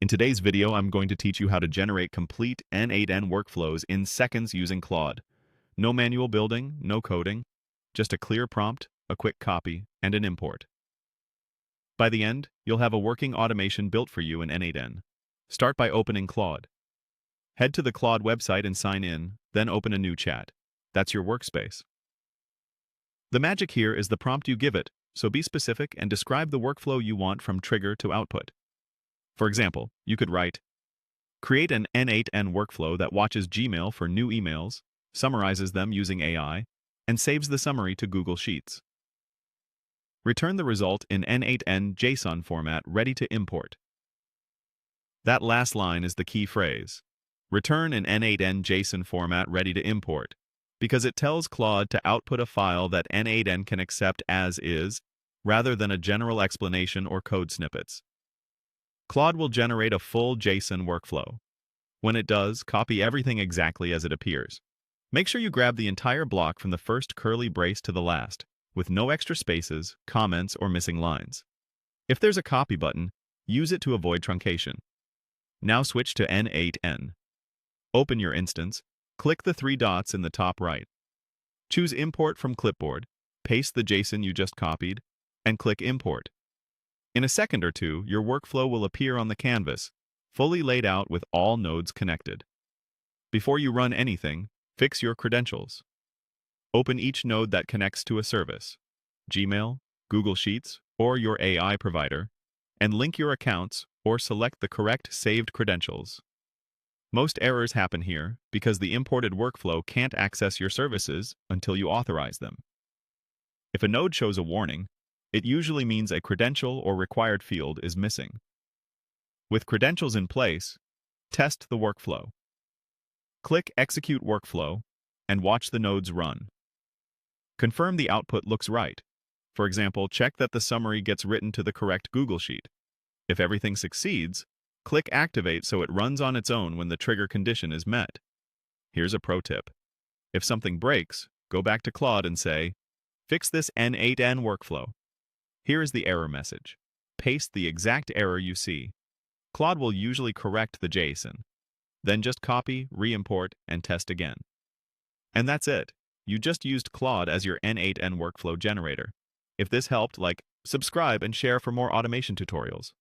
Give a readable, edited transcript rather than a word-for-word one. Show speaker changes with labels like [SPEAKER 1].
[SPEAKER 1] In today's video, I'm going to teach you how to generate complete n8n workflows in seconds using Claude. No manual building, no coding, just a clear prompt, a quick copy, and an import. By the end, you'll have a working automation built for you in n8n. Start by opening Claude. Head to the Claude website and sign in, then open a new chat. That's your workspace. The magic here is the prompt you give it, so be specific and describe the workflow you want from trigger to output. For example, you could write, create an n8n workflow that watches Gmail for new emails, summarizes them using AI, and saves the summary to Google Sheets. Return the result in n8n JSON format ready to import. That last line is the key phrase. Return in n8n JSON format ready to import, because it tells Claude to output a file that n8n can accept as is, rather than a general explanation or code snippets. Claude will generate a full JSON workflow. When it does, copy everything exactly as it appears. Make sure you grab the entire block from the first curly brace to the last, with no extra spaces, comments, or missing lines. If there's a copy button, use it to avoid truncation. Now switch to n8n. Open your instance, click the three dots in the top right. Choose Import from Clipboard, paste the JSON you just copied, and click Import. In a second or two, your workflow will appear on the canvas, fully laid out with all nodes connected. Before you run anything, fix your credentials. Open each node that connects to a service, Gmail, Google Sheets, or your AI provider, and link your accounts or select the correct saved credentials. Most errors happen here because the imported workflow can't access your services until you authorize them. If a node shows a warning, it usually means a credential or required field is missing. With credentials in place, test the workflow. Click Execute Workflow and watch the nodes run. Confirm the output looks right. For example, check that the summary gets written to the correct Google Sheet. If everything succeeds, click Activate so it runs on its own when the trigger condition is met. Here's a pro tip. If something breaks, go back to Claude and say, fix this n8n workflow. Here is the error message. Paste the exact error you see. Claude will usually correct the JSON. Then just copy, re-import, and test again. And that's it. You just used Claude as your n8n workflow generator. If this helped, subscribe and share for more automation tutorials.